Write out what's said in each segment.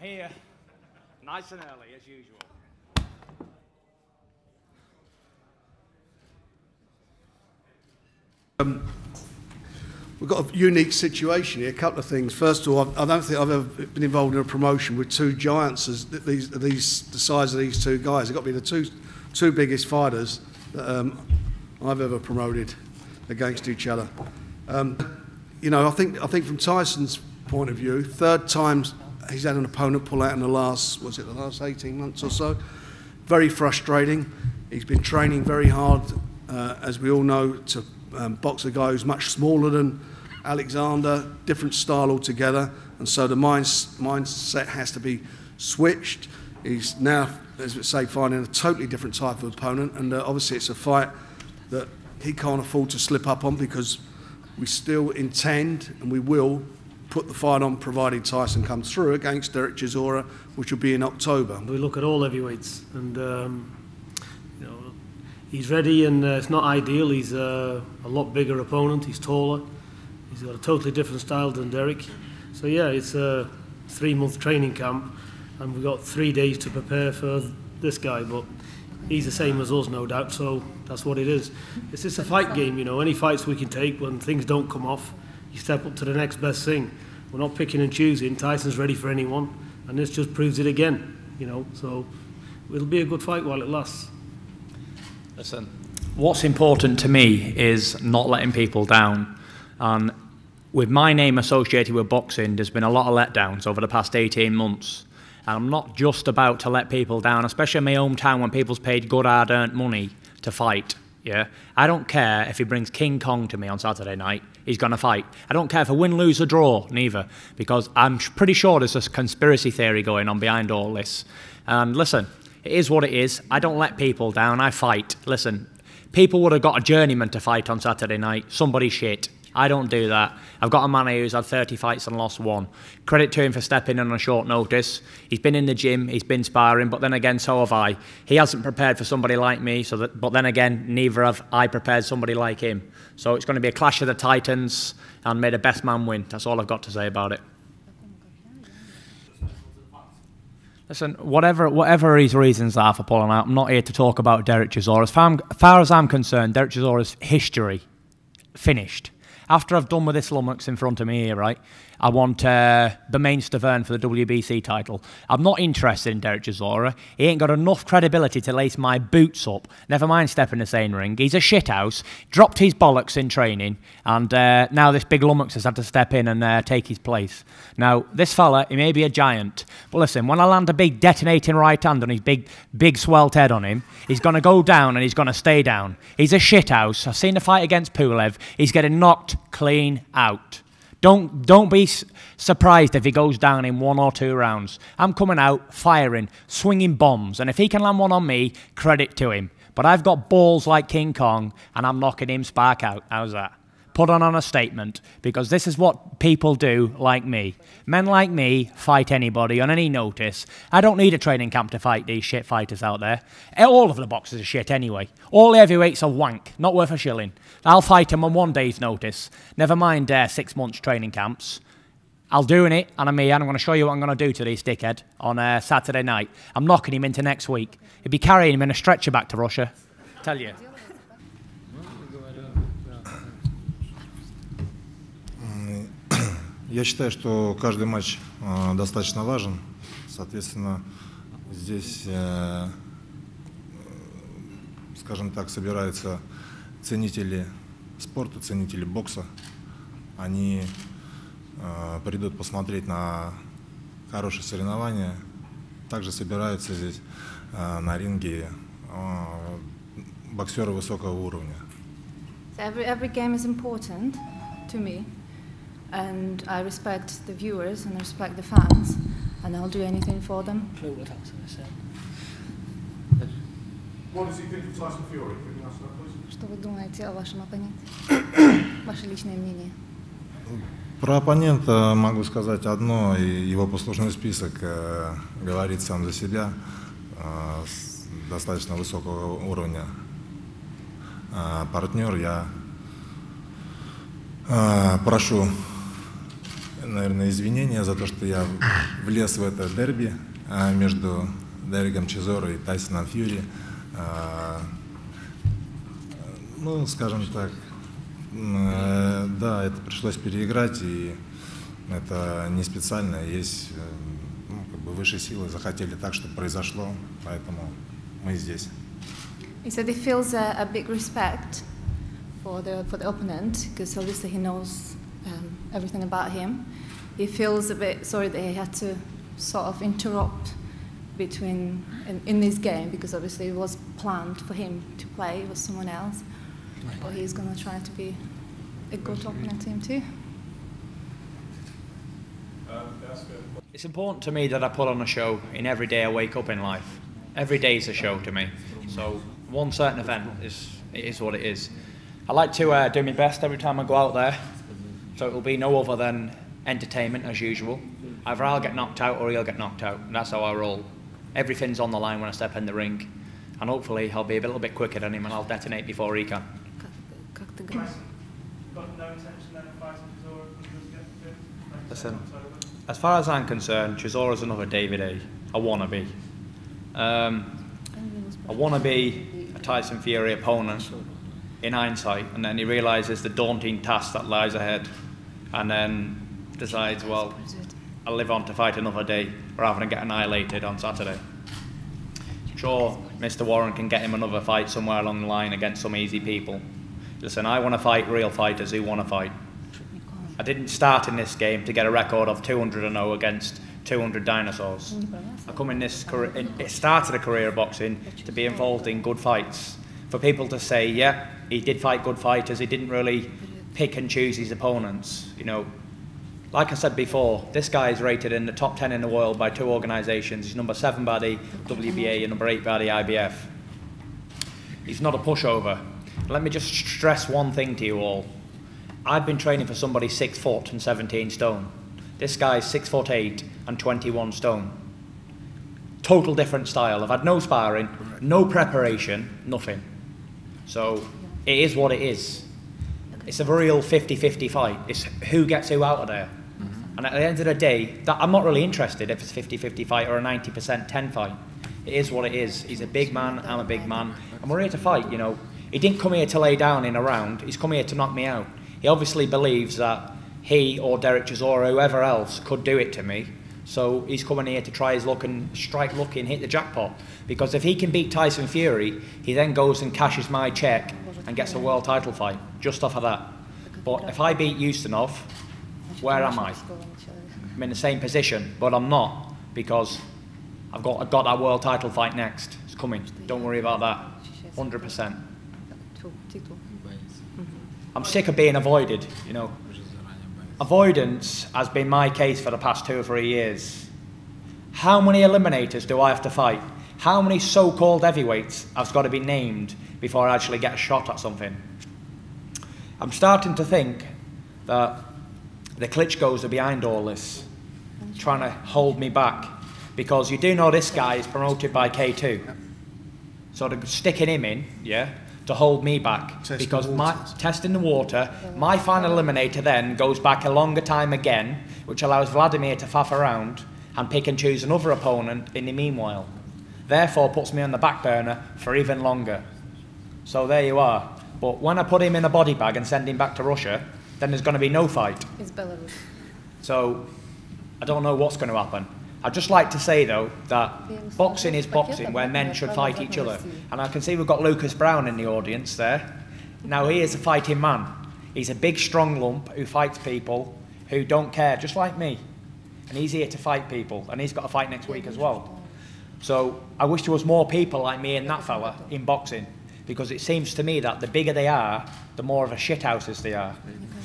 here nice and early, as usual. We've got a unique situation here. A couple of things. First of all, I don't think I've ever been involved in a promotion with two giants as the size of these two guys. They've got to be the two biggest fighters that I've ever promoted against each other. You know, I think from Tyson's point of view, third time he's had an opponent pull out in the last 18 months or so. Very frustrating. He's been training very hard, as we all know, to box a guy who's much smaller than Alexander, different style altogether, and so the mindset has to be switched. He's now, as we say, finding a totally different type of opponent, and obviously it's a fight that he can't afford to slip up on, because we still intend and we will put the fight on provided Tyson comes through against Derek Chisora, which will be in October. We look at all heavyweights, and you know, he's ready, and it's not ideal. He's a lot bigger opponent. He's taller. He's got a totally different style than Derek. So yeah, it's a 3-month training camp, and we've got 3 days to prepare for this guy. But he's the same as us, no doubt. So that's what it is. It's just a fight game, you know. Any fights we can take. When things don't come off, you step up to the next best thing. We're not picking and choosing. Tyson's ready for anyone, and this just proves it again, you know. So it'll be a good fight while it lasts. Listen, what's important to me is not letting people down. And with my name associated with boxing, there's been a lot of letdowns over the past 18 months. And I'm not just about to let people down, especially in my hometown when people's paid good hard-earned money to fight. Yeah, I don't care if he brings King Kong to me on Saturday night, he's going to fight. I don't care if I win, lose or draw, neither, because I'm pretty sure there's a conspiracy theory going on behind all this. And listen, it is what it is. I don't let people down, I fight. Listen, people would have got a journeyman to fight on Saturday night, somebody shit. I don't do that. I've got a man who's had 30 fights and lost 1. Credit to him for stepping in on a short notice. He's been in the gym, he's been sparring, but then again, so have I. He hasn't prepared for somebody like me, but then again, neither have I prepared somebody like him. So it's going to be a clash of the titans, and may the best man win. That's all I've got to say about it. Listen, whatever his reasons are for pulling out, I'm not here to talk about Derek Chisora. As far as I'm concerned, Derek Chisora's history finished. After I've done with this lummox in front of me here, right, I want the main Stavern for the WBC title. I'm not interested in Derek Chisora. He ain't got enough credibility to lace my boots up. Never mind stepping the same ring. He's a shithouse, dropped his bollocks in training, and now this big lummox has had to step in and take his place. Now, this fella, he may be a giant, but listen, when I land a big detonating right hand on his big swelled head on him, he's going to go down and he's going to stay down. He's a shithouse. I've seen the fight against Pulev. He's getting knocked clean out. Don't be surprised if he goes down in 1 or 2 rounds. I'm coming out, firing, swinging bombs, and if he can land one on me, credit to him. But I've got balls like King Kong, and I'm knocking him spark out. How's that? Put on a statement, because this is what people do like me. Men like me fight anybody on any notice. I don't need a training camp to fight these shit fighters out there. All of the boxers are shit anyway. All the heavyweights are wank, not worth a shilling. I'll fight them on 1 day's notice. Never mind 6 months training camps. I'll do it, and I'm going to show you what I'm going to do to this dickhead on Saturday night. I'm knocking him into next week. He'll be carrying him in a stretcher back to Russia. Tell you. Я считаю, что каждый матч достаточно важен. Соответственно, здесь, скажем так, собираются ценители спорта, ценители бокса. Они придут посмотреть на хорошие соревнования. Также собираются здесь на ринге боксеры высокого уровня. So every game is important to me. And I respect the viewers and I respect the fans, and I'll do anything for them. What does he think of Tyson Fury? Can you ask that, please? Что вы думаете о вашем оппоненте? Ваше личное мнение. Про оппонента могу сказать одно, и его послужной список говорит сам за себя, с достаточно высокого уровня партнер. Я прошу наверное, извинения за то, что я влез в это дерби между Дереком Чизоро и Тайсоном Фьюри. Ну, скажем так, да, это пришлось переиграть, и это не специально. Есть как бы высшие силы захотели так, чтобы произошло, поэтому мы здесь. He said he feels a big respect for the opponent because obviously he knows everything about him. He feels a bit sorry that he had to sort of interrupt between in this game because obviously it was planned for him to play with someone else, but he's going to try to be a good opponent to him too. It's important to me that I put on a show in every day I wake up in life. Every day is a show to me. So one certain event is what it is. I like to do my best every time I go out there. So it will be no other than entertainment as usual. Either I'll get knocked out or he'll get knocked out. And that's how I roll. Everything's on the line when I step in the ring. And hopefully I'll be a little bit quicker than him and I'll detonate before he can. Listen, as far as I'm concerned, Chisora's another David A. A wannabe. I want to be a Tyson Fury opponent in hindsight, and then he realises the daunting task that lies ahead, and then decides, well, I'll live on to fight another day rather than get annihilated on Saturday. I'm sure Mr. Warren can get him another fight somewhere along the line against some easy people. Listen, I want to fight real fighters who want to fight. I didn't start in this game to get a record of 200-0 against 200 dinosaurs. I come in this career, it started a career of boxing to be involved in good fights. For people to say, yeah, he did fight good fighters, he didn't really pick and choose his opponents. You know, like I said before, this guy is rated in the top 10 in the world by 2 organisations. He's number 7 by the WBA and number 8 by the IBF. He's not a pushover. Let me just stress one thing to you all. I've been training for somebody 6 foot and 17 stone. This guy's 6'8" and 21 stone. Total different style. I've had no sparring, no preparation, nothing. So it is what it is. It's a real 50-50 fight. It's who gets who out of there. And at the end of the day, I'm not really interested if it's a 50-50 fight or a 90% 10 fight. It is what it is. He's a big man, I'm a big man, and we're here to fight, you know. He didn't come here to lay down in a round, he's come here to knock me out. He obviously believes that he or Derek Chisora or whoever else could do it to me. So he's coming here to try his luck and strike lucky and hit the jackpot. Because if he can beat Tyson Fury, he then goes and cashes my check and gets a world title fight, just off of that. But if I beat Ustinov, where am I? I'm in the same position, but I'm not, because I've got that world title fight next. It's coming, don't worry about that, 100%. I'm sick of being avoided, you know. Avoidance has been my case for the past 2 or 3 years. How many eliminators do I have to fight? How many so-called heavyweights have got to be named before I actually get a shot at something? I'm starting to think that the Klitschko's are behind all this, trying to hold me back, because you do know this guy is promoted by K2. So they're sticking him in, yeah, to hold me back, because testing the water, my final eliminator then goes back a longer time again, which allows Vladimir to faff around and pick and choose another opponent in the meanwhile. Therefore puts me on the back burner for even longer. So there you are. But when I put him in a body bag and send him back to Russia, then there's going to be no fight. It's Belarus. So I don't know what's going to happen. I'd just like to say, though, that boxing is boxing, where men should fight each other. And I can see we've got Lucas Brown in the audience there. Now, he is a fighting man. He's a big, strong lump who fights people who don't care, just like me. And he's here to fight people, and he's got a fight next week as well. So I wish there was more people like me and that fella in boxing, because it seems to me that the bigger they are, the more of a shithouses they are.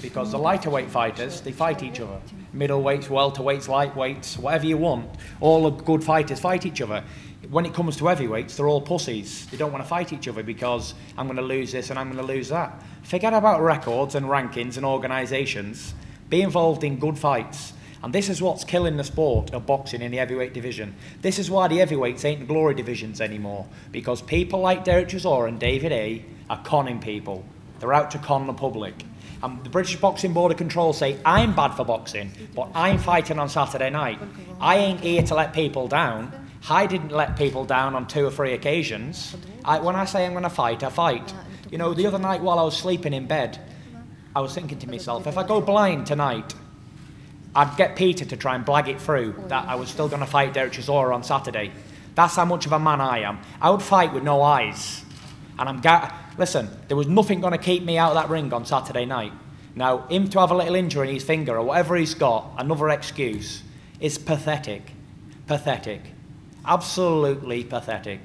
Because the lighter weight fighters, they fight each other. Middleweights, welterweights, lightweights, whatever you want, all the good fighters fight each other. When it comes to heavyweights, they're all pussies. They don't want to fight each other because I'm going to lose this and I'm going to lose that. Forget about records and rankings and organisations. Be involved in good fights. And this is what's killing the sport of boxing in the heavyweight division. This is why the heavyweights ain't the glory divisions anymore. Because people like Derek Chisora and David A. are conning people. They're out to con the public. The British Boxing Board of Control say I'm bad for boxing, but I'm fighting on Saturday night. I ain't here to let people down. I didn't let people down on 2 or 3 occasions. When I say I'm going to fight, I fight. You know, the other night while I was sleeping in bed, I was thinking to myself, if I go blind tonight, I'd get Peter to try and blag it through that I was still going to fight Derek Chisora on Saturday. That's how much of a man I am. I would fight with no eyes. And listen, there was nothing going to keep me out of that ring on Saturday night. Now, him to have a little injury in his finger or whatever he's got, another excuse, is pathetic. Pathetic. Absolutely pathetic.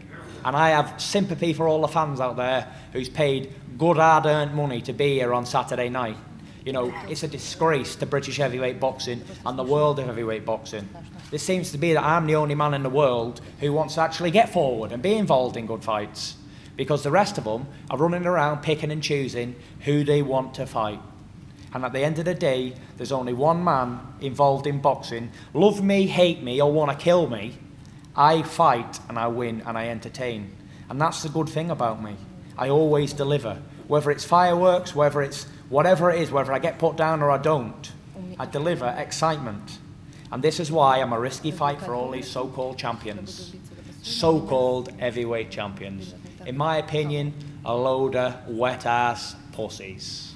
And I have sympathy for all the fans out there who's paid good hard-earned money to be here on Saturday night. You know, it's a disgrace to British heavyweight boxing and the world of heavyweight boxing. This seems to be that I'm the only man in the world who wants to actually get forward and be involved in good fights, because the rest of them are running around picking and choosing who they want to fight. And at the end of the day, there's only one man involved in boxing. Love me, hate me, or want to kill me, I fight and I win and I entertain. And that's the good thing about me. I always deliver. Whether it's fireworks, whether it's whatever it is, whether I get put down or I don't, I deliver excitement. And this is why I'm a risky fight for all these so-called champions. So-called heavyweight champions. In my opinion, a load of wet-ass pussies.